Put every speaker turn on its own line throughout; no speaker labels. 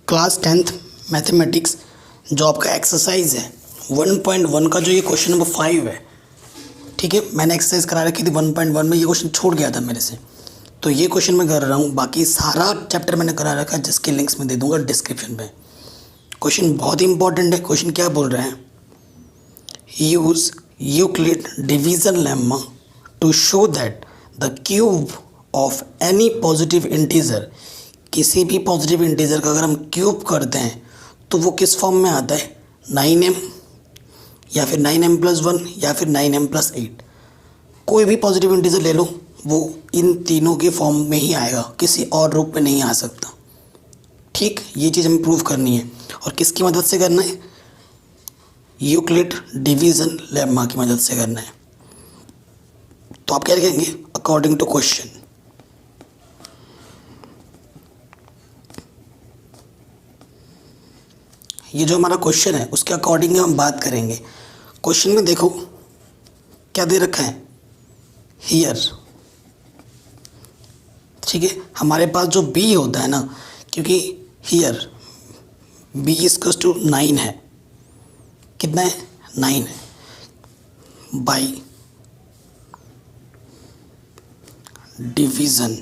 Class 10th mathematics जो आपका exercise है 1.1 का जो ये क्वेश्चन नंबर 5 है, ठीक है। मैंने एक्सरसाइज करा रखी थी 1.1 में, ये क्वेश्चन छूट गया था मेरे से, तो ये क्वेश्चन मैं कर रहा हूँ। बाकी सारा चैप्टर मैंने करा रखा है, जिसके लिंक्स मैं दे दूँगा डिस्क्रिप्शन पे। क्वेश्चन बहुत ही इंपॉर्टेंट है। क्वेश्चन क्या बोल रहे हैं, use Euclid division lemma to show that the cube of any positive integer, किसी भी पॉजिटिव इंटीजर का अगर हम क्यूब करते हैं तो वो किस फॉर्म में आता है, 9m या फिर 9m+1 या फिर 9m+8। कोई भी पॉजिटिव इंटीजर ले लो, वो इन तीनों के फॉर्म में ही आएगा, किसी और रूप में नहीं आ सकता। ठीक, ये चीज़ हमें प्रूव करनी है। और किसकी मदद से करना है, यूक्लिड डिवीज़न लेम्मा की मदद से करना है। तो आप क्या लिखेंगे, अकॉर्डिंग टू क्वेश्चन। ये जो हमारा क्वेश्चन है उसके अकॉर्डिंग हम बात करेंगे। क्वेश्चन में देखो क्या दे रखा है, हियर, ठीक है। हमारे पास जो b होता है ना, क्योंकि हियर b = 9 है, कितना है, 9 है, बाई डिवीज़न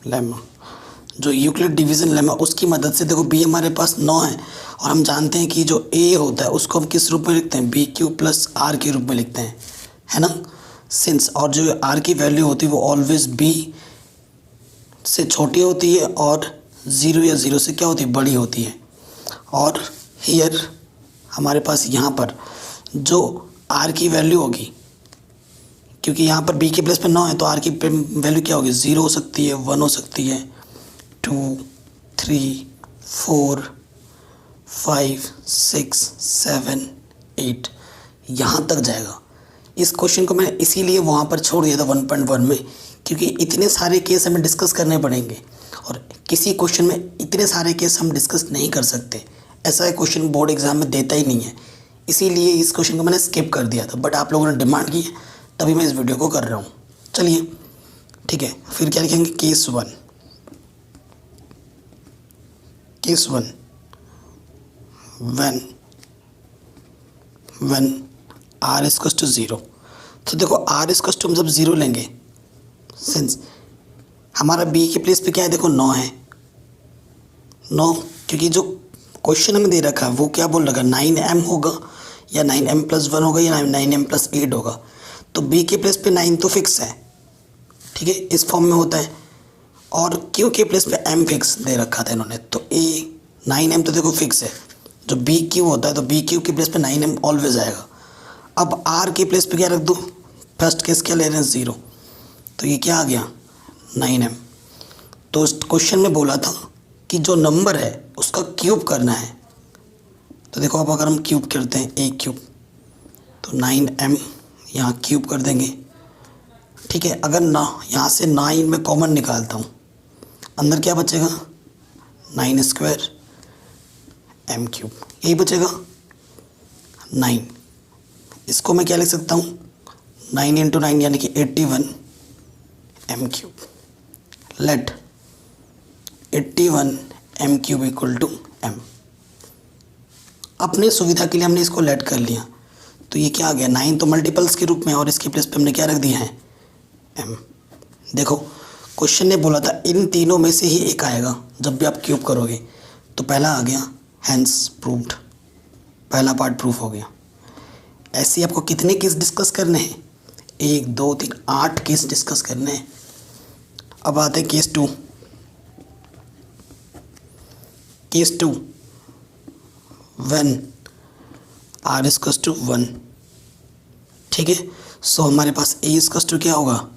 लेम्मा, जो यूक्लिड डिवीज़न लेम्मा उसकी मदद से देखो b हमारे पास 9 है, और हम जानते हैं कि जो a होता है उसको हम किस रूप में लिखते हैं, b³ + r के रूप में लिखते हैं, है ना। सिंस और जो r की वैल्यू होती है वो ऑलवेज b से छोटी होती है और 0 या 0 से क्या होती है, बड़ी होती है। और हियर हमारे पास यहाँ पर जो r की वैल्यू होगी, क्योंकि यहाँ पर b के प्लेस पे 9 है तो r की वैल्यू क्या होगी, 0 हो सकती है, 1 हो सकती है, 2, 3, 4, 5, 6, 7, 8 यहाँ तक जाएगा। इस क्वेश्चन को मैंने इसीलिए वहाँ पर छोड़ दिया था 1.1 में, क्योंकि इतने सारे केस हमें डिस्कस करने पड़ेंगे और किसी क्वेश्चन में इतने सारे केस हम डिस्कस नहीं कर सकते। ऐसा क्वेश्चन बोर्ड एग्जाम में देता ही नहीं है, इसीलिए इस क्वेश्चन को मैंने स्किप कर दिया था। बट आप लोगों ने डिमांड की है तभी मैं इस वीडियो को कर रहा हूँ। चलिए ठीक है, फिर क्या लिखेंगे, केस 1 व्हेन r = 0। तो देखो r = हम जब 0 लेंगे, सिंस हमारा b के प्लेस पे क्या है, देखो 9 है, 9, क्योंकि जो क्वेश्चन हमें दे रखा है वो क्या बोल रखा है, 9m होगा या 9m+1 होगा या 9m+8 होगा। तो b के प्लेस पे 9 तो फिक्स है, ठीक है, इस फॉर्म में होता है। और q के प्लेस पे m फिक्स दे रखा था इन्होंने, तो a 9m तो देखो फिक्स है। जो bq होता है तो bq के प्लेस पे 9m ऑलवेज आएगा। अब r के प्लेस पे क्या रख दूँ, फर्स्ट केस क्या ले रहे हैं, 0, तो ये क्या आ गया, 9m। तो इस क्वेश्चन में बोला था कि जो नंबर है उसका क्यूब करना है। तो देखो अब अगर हम क्यूब करते हैं a³ तो 9m यहाँ क्यूब कर देंगे, ठीक है। अगर ना यहाँ से 9 में कॉमन निकालता हूँ, अंदर क्या बचेगा, 9² m³, यही बचेगा 9। इसको मैं क्या लिख सकता हूँ, 9 × 9 यानी कि 81 m³। Let 81 m³ = m। अपने सुविधा के लिए हमने इसको लेट कर लिया, तो ये क्या आ गया, 9 तो मल्टीपल्स के रूप में, और इसके प्लेस पे हमने क्या रख दिया है, m। देखो क्वेश्चन ने बोला था इन तीनों में से ही एक आएगा जब भी आप क्यूब करोगे, तो पहला आ गया, हैंस प्रूव्ड, पहला पार्ट प्रूफ हो गया। ऐसे ही आपको कितने केस डिस्कस करने हैं, 1, 2, 3, 8 केस डिस्कस करने हैं। अब आते हैं केस 2। व्हेन r = 1, ठीक है। सो हमारे पास a = क्या होगा,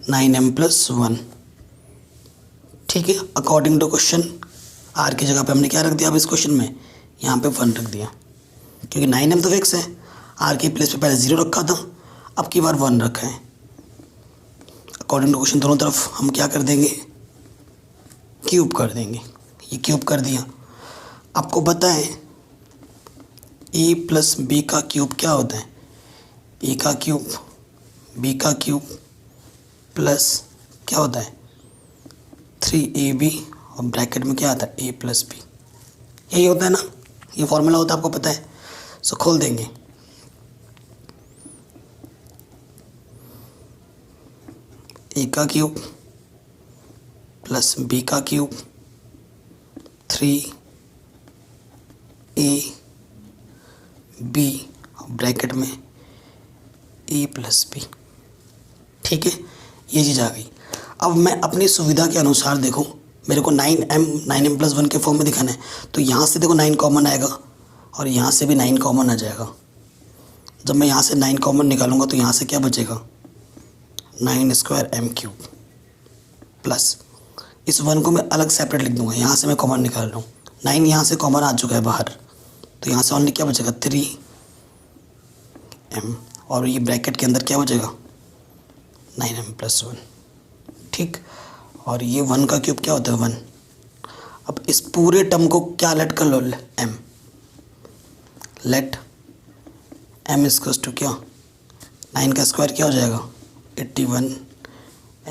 9m+1, ठीक है। अकॉर्डिंग टू क्वेश्चन r की जगह पे हमने क्या रख दिया, अब इस क्वेश्चन में यहाँ पे 1 रख दिया, क्योंकि 9m तो फिक्स है, r के प्लेस पे पहले 0 रखा था, अब की बार 1 रखा है। अकॉर्डिंग टू क्वेश्चन दोनों तरफ हम क्या कर देंगे, क्यूब कर देंगे। ये क्यूब कर दिया। आपको पता है a + b का क्यूब क्या होता है, a का क्यूब b का क्यूब प्लस क्या होता है 3ab और ब्रैकेट में क्या आता है a प्लस बी, यही होता है ना, ये फॉर्मूला होता है, आपको पता है। सो खोल देंगे, a का क्यूब प्लस b का क्यूब 3ab ब्रैकेट में a प्लस बी। ठीक है, ये चीज़ आ गई। अब मैं अपनी सुविधा के अनुसार देखो, मेरे को 9m प्लस 1 के फॉर्म में दिखाना है, तो यहाँ से देखो 9 कॉमन आएगा और यहाँ से भी 9 कॉमन आ जाएगा। जब मैं यहाँ से 9 कॉमन निकालूंगा तो यहाँ से क्या बचेगा 9 स्क्वायर m क्यूब प्लस इस 1 को मैं अलग सेपरेट लिख दूंगा, यहाँ से मैं कॉमन निकाल रहा हूँ। 9 यहाँ से कॉमन आ चुका है बाहर, तो यहाँ से ओनली क्या बचेगा 3m और ये ब्रैकेट के अंदर क्या बचेगा 9m प्लस 1। ठीक, और ये 1 का क्यूब क्या होता है 1। अब इस पूरे टर्म को क्या लेट कर लो m, let m equals to क्या 9 का स्क्वायर क्या हो जाएगा 81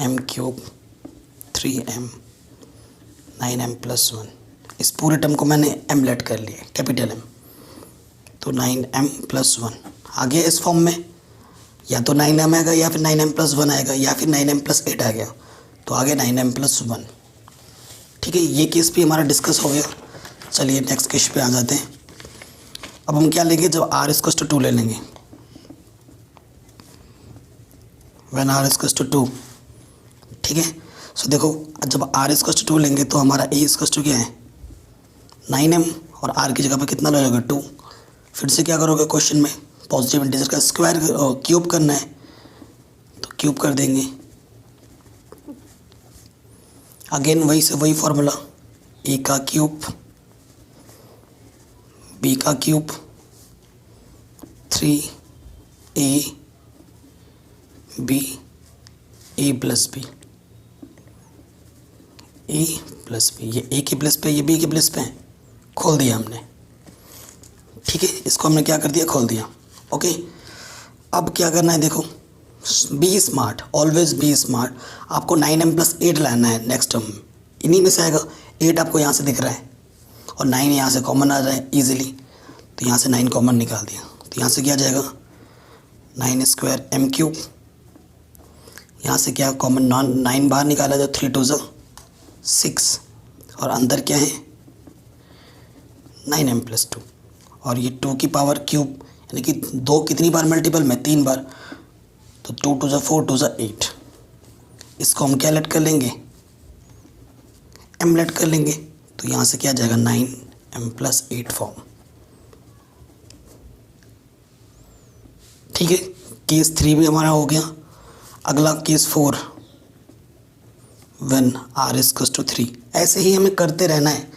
m cube 3m 9m plus 1। इस पूरे टर्म को मैंने m लेट कर लिया कैपिटल M, तो 9m प्लस 1 आ गया इस फॉर्म में। या तो 9m आएगा या फिर 9m प्लस 1 आएगा या फिर 9m प्लस 8 आ गया, तो आ गया 9m प्लस 1। ठीक है, ये केस भी हमारा डिस्कस हो गया। चलिए नेक्स्ट केस पे आ जाते हैं। अब हम क्या लेंगे, जब r इक्वल्स टू 2 ले लेंगे, व्हेन r इक्वल्स टू 2। ठीक है, सो देखो जब r इक्वल्स टू 2 लेंगे तो हमारा a इक्वल्स टू क्या है 9m और r की जगह पे कितना लगेगा 2। फिर से क्या करोगे क्वेश्चन में पॉजिटिव इंटीजर का स्क्वायर क्यूब करना है, तो क्यूब कर देंगे। अगेन वही से वही फॉर्मूला, a का क्यूब b का cube 3ab a plus B, a plus B, ये a के प्लस पे ये b के प्लस पे है, खोल दिया हमने। ठीक है, इसको हमने क्या कर दिया खोल दिया। ओके, अब क्या करना है देखो, be smart, always be smart. आपको 9m प्लस 8 लाना है नेक्स्ट टर्म, इन्हीं में से आएगा। 8 आपको यहाँ से दिख रहा है और 9 यहाँ से कॉमन आ रहा है ईजिली, तो यहाँ से 9 कॉमन निकाल दिया, तो यहाँ से क्या जाएगा 9 स्क्वायर m क्यूब, यहाँ से क्या कॉमन 9 बाहर निकाला तो 3 2 6 और अंदर क्या है 9m प्लस 2 और ये 2 की पावर क्यूब, यानी कि 2 कितनी बार मल्टीपल में 3 बार, तो 2 2 4 2 8। इसको हम क्या लेट कर लेंगे m लेट कर लेंगे, तो यहाँ से क्या जाएगा 9m प्लस 8 फॉर्म। ठीक है, केस 3 भी हमारा हो गया। अगला case 4, when r equals to 3। ऐसे ही हमें करते रहना है।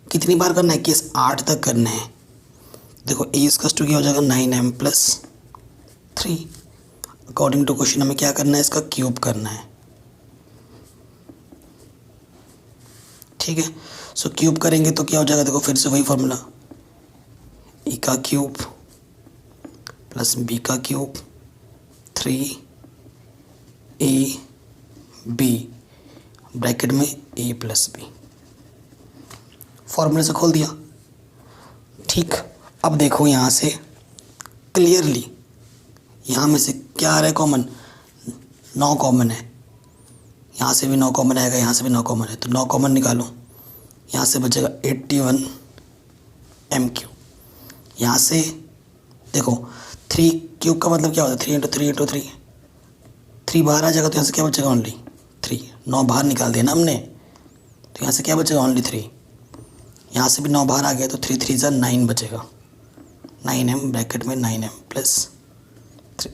कितनी बार करना है, केस 8 तक करना है। देखो a इक्वल्स टू क्या हो जाएगा 9m plus 3। According to question हमें क्या करना है, इसका क्यूब करना है। ठीक है, सो क्यूब करेंगे तो क्या हो जाएगा, देखो फिर से वही फॉर्मूला, a का क्यूब प्लस b का क्यूब 3ab ब्रैकेट में a प्लस बी, फॉर्मूले से खोल दिया। ठीक, अब देखो यहाँ से क्लियरली, यहाँ में से क्या आ रहा है कॉमन 9 कॉमन है, यहाँ से भी 9 कॉमन आएगा, यहाँ से भी 9 कॉमन है, तो 9 कॉमन निकालो, यहाँ से बचेगा 81 m क्यूब। यहाँ से देखो 3 क्यूब का मतलब क्या होता है 3 इंटू 3 इंटू 3, 3 बाहर आ जाएगा तो यहाँ से क्या बचेगा ओनली 3। 9 बाहर निकाल दिया ना हमने, तो यहाँ से क्या बचेगा ओनली 3। यहाँ से भी 9 बाहर आ गया तो 3 3 9 बचेगा, 9m ब्रैकेट में 9m प्लस 3।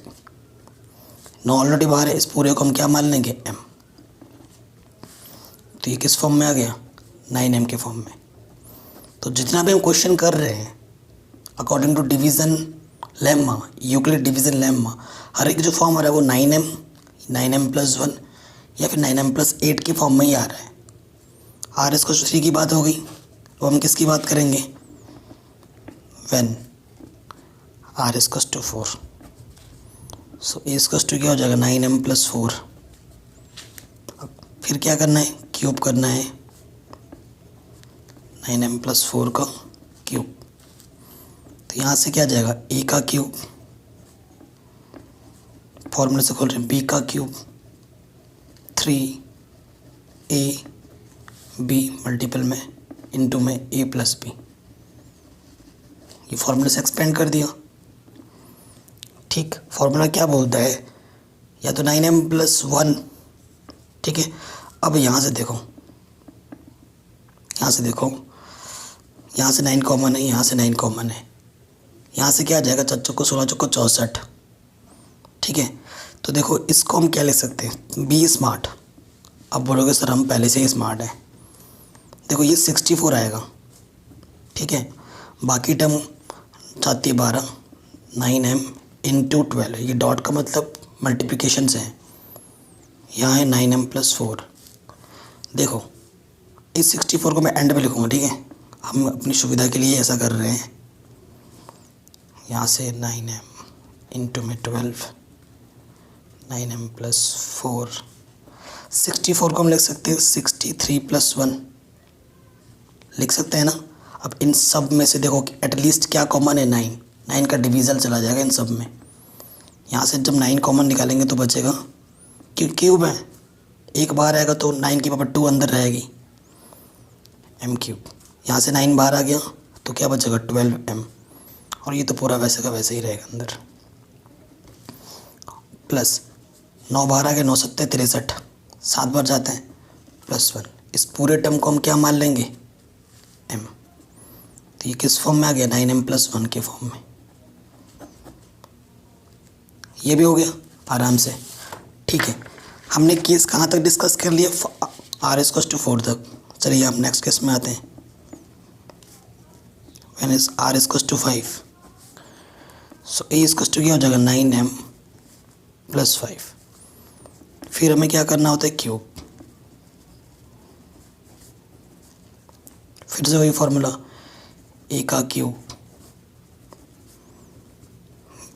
9 ऑलरेडी बाहर है, इस पूरे को हम क्या मान लेंगे m, तो ये किस फॉर्म में आ गया 9m के फॉर्म में। तो जितना भी हम क्वेश्चन कर रहे हैं according to division lemma, Euclid division lemma, हर एक जो फॉर्म आ रहा है वो 9m प्लस 1 या फिर 9m प्लस 8 के फॉर्म में ही आ रहा है। r इक्वल्स टू 3 की बात हो गई, अब हम किसकी बात करेंगे, when r equals to 4। So a equals to क्या हो जाएगा 9m प्लस 4 फिर क्या करना है, क्यूब करना है 9m+4 का क्यूब। तो यहाँ से क्या जाएगा, ए का क्यूब, फॉर्मूले से खोल रहे हैं, बी का क्यूब 3ab मल्टीपल में इंटू में a+b। ये फॉर्मूले से एक्सपेंड कर दिया। ठीक, फॉर्मूला क्या बोलता है, या तो 9m+1। ठीक है, अब यहाँ से देखो, यहाँ से देखो, यहाँ से 9 कॉमन है, यहाँ से 9 कॉमन है, यहाँ से क्या आ जाएगा, 4 चौको 16 चौको 64। ठीक है, तो देखो इसको हम क्या लिख सकते हैं, बी स्मार्ट। अब बोलोगे सर हम पहले से ही स्मार्ट हैं। देखो ये 64 आएगा। ठीक है, बाकी टर्म 7 12 9m इंटू 12, ये डॉट का मतलब मल्टीप्लिकेशन से है। यहाँ है 9m+4। देखो इस 64 को मैं एंड में लिखूँगा। ठीक है, हम अपनी सुविधा के लिए ऐसा कर रहे हैं। यहाँ से 9m इंटू में 12, 9m+4, 64 को हम लिख सकते हैं 63+1 लिख सकते हैं ना। अब इन सब में से देखो कि एटलीस्ट क्या कॉमन है, 9 का डिवीज़ल चला जाएगा इन सब में। यहाँ से जब 9 कॉमन निकालेंगे तो बचेगा, क्यूब है, एक बाहर आएगा तो 9 की पावर 2 अंदर रहेगी, m3। यहाँ से 9 बाहर आ गया तो क्या बचेगा, 12m, और ये तो पूरा वैसे का वैसे ही रहेगा अंदर। प्लस 9 बाहर आ गया, 9 7 63, 7 बार जाते हैं, +1। इस पूरे टर्म को हम क्या मान लेंगे, m। तो ये किस फॉर्म में आ गया, 9m+1 के फॉर्म में। ये भी हो गया आराम से। ठीक है, हमने केस कहाँ तक डिस्कस कर लिया, r=4 तक। चलिए आप नेक्स्ट केस में आते हैं। When is r=5, so a क्या हो जाएगा, 9m+5। फिर हमें क्या करना होता है, क्यूब। फिर से वही फॉर्मूला, a का क्यूब,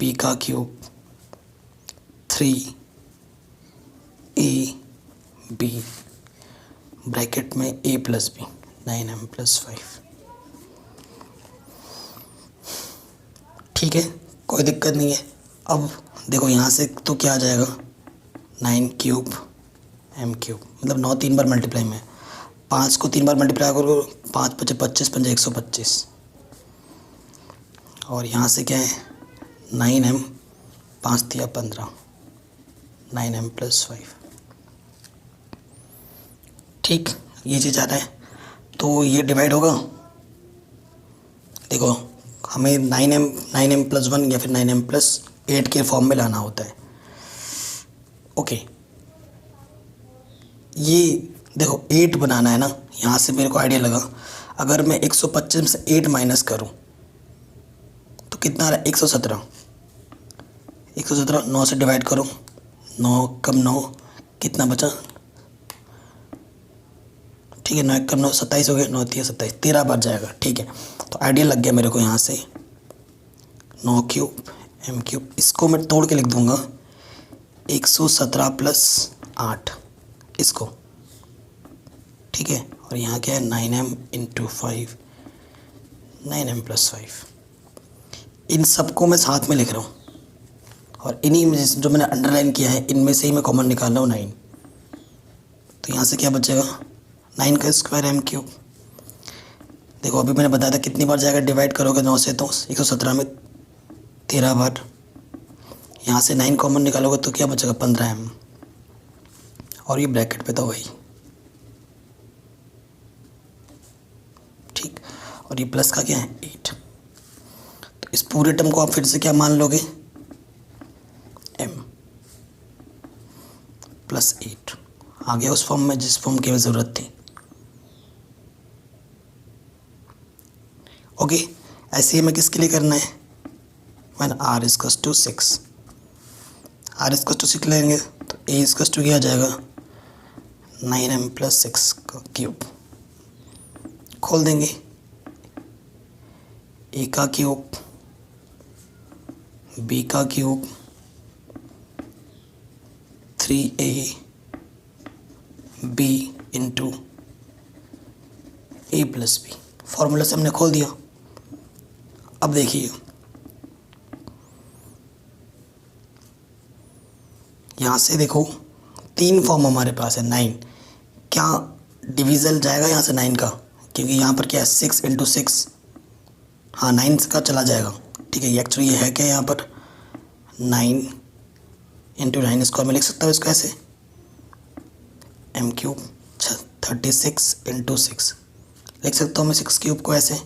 b का क्यूब 3ab ब्रैकेट में a+b 9m+5। ठीक है, कोई दिक्कत नहीं है। अब देखो यहाँ से तो क्या आ जाएगा, 9 क्यूब m3, मतलब 9 3 बार मल्टीप्लाई में, 5 को 3 बार मल्टीप्लाई करो, 5 × 5 = 25, 5 × 125। और यहाँ से क्या है, 9m, 5 × 3 = 15, 9m+5। ठीक, ये चीज़ आ रहा है तो ये डिवाइड होगा। देखो हमें 9m+1 या फिर 9m+8 के फॉर्म में लाना होता है। ओके, ये देखो 8 बनाना है ना, यहाँ से मेरे को आइडिया लगा, अगर मैं 125 में से 8 माइनस करूँ तो कितना आ रहा है, 117। 117 9 से डिवाइड करो, 9 कम 9 कितना बचा, ठीक है, 9 कम 9 27 हो गया, 9 3 27, 13 बार जाएगा। ठीक है, तो आइडिया लग गया मेरे को। यहाँ से 9 क्यूब m3, इसको मैं तोड़ के लिख दूंगा 117 + 8 इसको। ठीक है, और यहाँ क्या है, 9m × 5, 9m+5। इन सबको मैं साथ में लिख रहा हूँ, और इन्हीं में जो मैंने अंडरलाइन किया है इनमें से ही मैं कॉमन निकाल रहा हूँ 9। तो यहाँ से क्या बचेगा, 9 का स्क्वायर m3। देखो अभी मैंने बताया था कितनी बार जाएगा, डिवाइड करोगे 9 से तो 117 में 13 बार। यहाँ से 9 कॉमन निकालोगे तो क्या बचेगा, 15m, और ये ब्रैकेट पे था वही। ठीक, और ये प्लस का क्या है, 8। तो इस पूरे टर्म को आप फिर से क्या मान लोगे, m + 8 आ गया उस फॉर्म में जिस फॉर्म की हमें ज़रूरत थी। ओके, ऐसे ही हमें किसके लिए करना है, व्हेन r=6। r=6 लेंगे तो a क्या आ जाएगा, 9m+6 का क्यूब। खोल देंगे, a का क्यूब, b का क्यूब 3ab बी इंटू ए प्लस बी। फॉर्मूला से हमने खोल दिया। अब देखिए यहाँ से देखो 3 फॉर्म हमारे पास है। 9 क्या डिविज़ल जाएगा यहाँ से 9 का, क्योंकि यहाँ पर क्या है 6 इंटू 6, हाँ 9 का चला जाएगा। ठीक है, एक्चुअली ये है क्या यहाँ पर 9 इंटू 9 स्क्वायर में लिख सकता हूँ इसको ऐसे m³ 36 इंटू 6 लिख सकता हूँ मैं 6³ को ऐसे।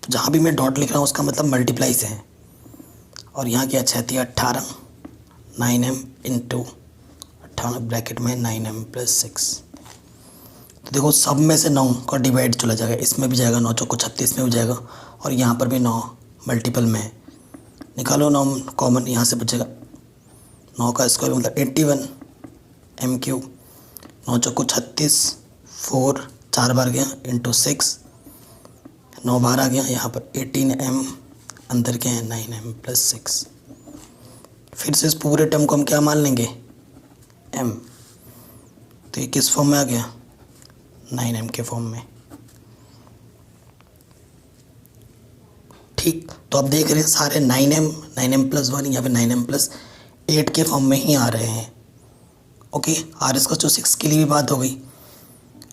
जहाँ भी मैं डॉट लिख रहा हूँ उसका मतलब मल्टीप्लाई से है। और यहाँ क्या 6 18 9m इंटू 18 ब्रैकेट में 9m प्लस 6। तो देखो सब में से 9 का डिवाइड चला जाएगा, इसमें भी जाएगा 9 चौको 36 में भी जाएगा, और यहाँ पर भी 9 मल्टीपल में है। निकालो 9 कॉमन, यहाँ से बचेगा 9 का स्क्वायर मतलब 81 m³। 9 चौको 36, 4 4 बार गया इंटू 6, 9 बार आ गया, यहाँ पर 18m अंदर के हैं 9m प्लस 6। फिर से इस पूरे टर्म को हम क्या मान लेंगे m, तो ये किस फॉर्म में आ गया 9m के फॉर्म में। ठीक, तो आप देख रहे हैं सारे 9m प्लस 1 या फिर 9m प्लस 8 के फॉर्म में ही आ रहे हैं। ओके, आर इसका टू 6 के लिए भी बात हो गई।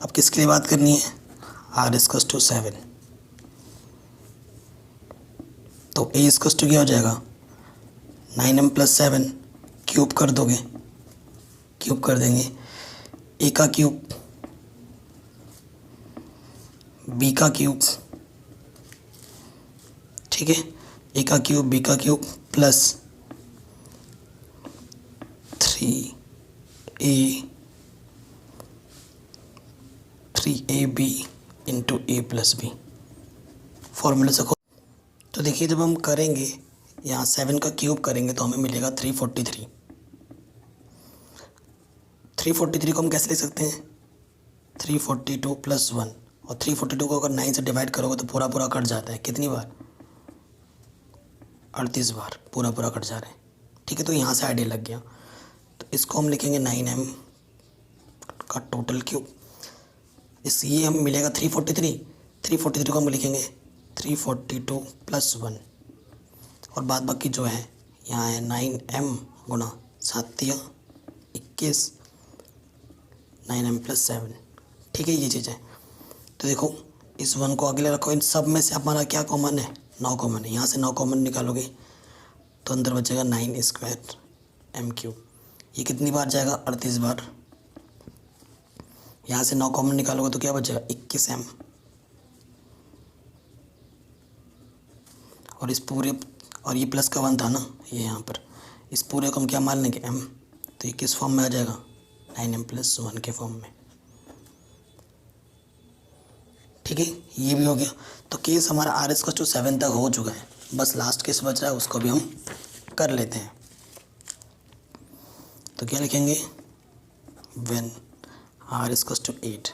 अब किसके लिए बात करनी है, आर इसका टू 7। तो ए इसका टू क्या हो जाएगा 9m प्लस 7 क्यूब कर दोगे, क्यूब कर देंगे, ए का क्यूब बी का क्यूब, ठीक है, ए का क्यूब बी का क्यूब प्लस 3ab इंटू ए प्लस बी। फॉर्मूले से तो देखिए जब हम करेंगे यहाँ 7 का क्यूब करेंगे तो हमें मिलेगा 343। 343 को हम कैसे लिख सकते हैं 342 प्लस 1, और 342 को अगर 9 से डिवाइड करोगे तो पूरा पूरा कट जाता है। कितनी बार 38 बार पूरा पूरा कट जा रहा है। ठीक है, तो यहाँ से आइडिया लग गया। तो इसको हम लिखेंगे 9m का टोटल क्यूब, इस ये हम मिलेगा 343 को हम लिखेंगे 342 प्लस 1, और बाद बाकी जो है यहाँ है 9m गुणा 7 21 9m प्लस 7। ठीक है, ये चीज़ है। तो देखो इस 1 को अगले रखो, इन सब में से हमारा क्या कॉमन है 9 कॉमन है। यहाँ से 9 कॉमन निकालोगे तो अंदर बचेगा 9 स्क्वायर m³। ये कितनी बार जाएगा 38 बार। यहाँ से 9 कॉमन निकालोगे तो क्या बचेगा 21m, और इस पूरे, और ये प्लस का 1 था ना ये यहाँ पर, इस पूरे को हम क्या मान लेंगे m, तो ये किस फॉर्म में आ जाएगा 9m प्लस 1 के फॉर्म में। ठीक है, ये भी हो गया। तो केस हमारा आर एस का टू 7 तक हो चुका है, बस लास्ट केस बच रहा है, उसको भी हम कर लेते हैं। तो क्या लिखेंगे when R is to 8,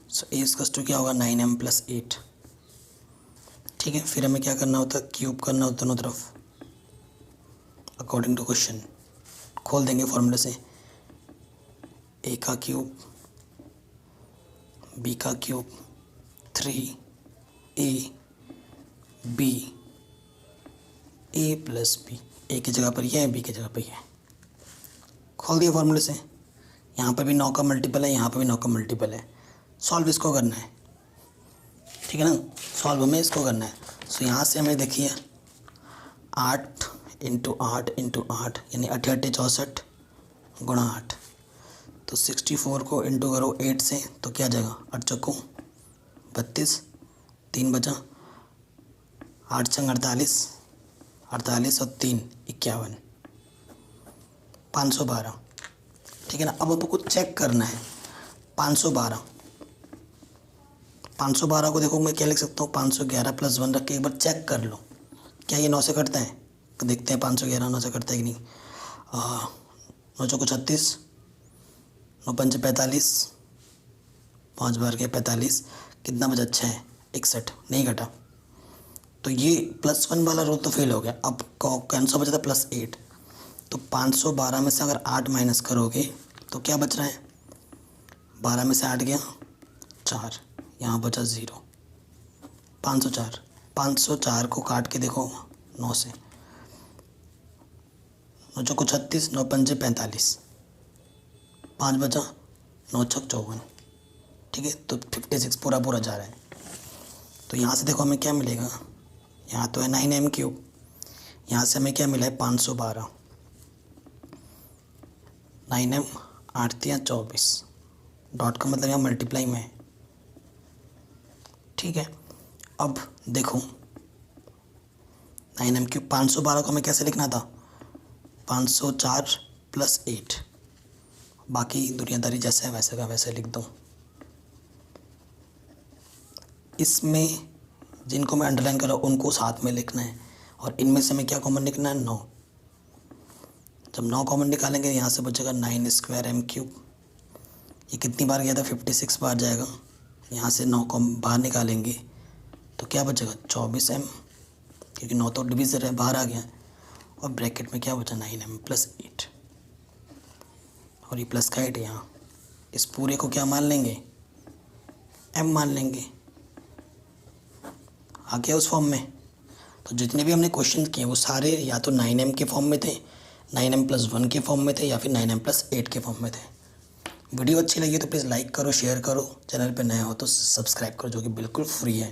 so A is to क्या होगा 9m प्लस 8। ठीक है, फिर हमें क्या करना होता है क्यूब करना होता है दोनों तरफ अकॉर्डिंग टू क्वेश्चन। खोल देंगे फॉर्मूले से, ए का क्यूब बी का क्यूब 3ab ए प्लस बी, ए की जगह पर यह है बी की जगह पर यह है। खोल दिया फॉर्मूले से, यहाँ पर भी 9 का मल्टीपल है, यहाँ पर भी 9 का मल्टीपल है। सॉल्व इसको करना है, ठीक है ना, सॉल्व हमें इसको करना है। सो यहाँ से हमें देखिए 8 इंटू 8 इंटू 8 यानी 8 64 गुणा 8, तो 64 को इंटू करो 8 से तो क्या जाएगा 8 चौको 32, 3 बचा, 8 छंग 48, 48 और 3 51, 512। ठीक है ना। अब आपको चेक करना है 512 को देखो मैं क्या लिख सकता हूँ 511 प्लस 1 रख के एक बार चेक कर लो क्या ये 9 से कटता है। देखते हैं 511 9 से कटता है कि नहीं। 9 चौको 36, 9 पंचे 45, 5 बार के 45, कितना बचा 6 61, नहीं घटा। तो ये +1 वाला रो तो फेल हो गया। अब कौन सा बचा था +8, तो 512 में से अगर 8 माइनस करोगे तो क्या बच रहा है 12 में से 8 गया 4, यहाँ बचा 0। 504, 504 को काट के देखो 9 से, 9 चौको 36, 9 पंजे 45, 5 बचा, 9 छक 54। ठीक है, तो 56 पूरा पूरा जा रहा है। तो यहाँ से देखो हमें क्या मिलेगा, यहाँ तो है 9m³, यहाँ से हमें क्या मिला है 512, 9m 8 3 24, डॉट का मतलब यहाँ मल्टीप्लाई में है। ठीक है, अब देखो 9m³ 512 को हमें कैसे लिखना था, 504 + 8, बाकी दुनियादारी जैसे है वैसे का वैसे लिख दो। इसमें जिनको मैं अंडरलाइन कर रहा हूँ उनको साथ में लिखना है, और इनमें से हमें क्या कॉमन निकलना है 9। जब 9 कॉमन निकालेंगे यहाँ से बचेगा 9² m³। ये कितनी बार गया था, 56 बार जाएगा। यहाँ से 9 को बाहर निकालेंगे तो क्या बचेगा 24m, क्योंकि 9 तो डिविज़र है बाहर आ गया। और ब्रैकेट में क्या बचा 9m + 8, और ये प्लस का 8 यहाँ, इस पूरे को क्या मान लेंगे m मान लेंगे। आ गया उस फॉर्म में। तो जितने भी हमने क्वेश्चन किए वो सारे या तो 9m के फॉर्म में थे, 9m + 1 के फॉर्म में थे, या फिर 9m + 8 के फॉर्म में थे। वीडियो अच्छी लगी तो प्लीज़ लाइक करो, शेयर करो, चैनल पे नए हो तो सब्सक्राइब करो, जो कि बिल्कुल फ्री है।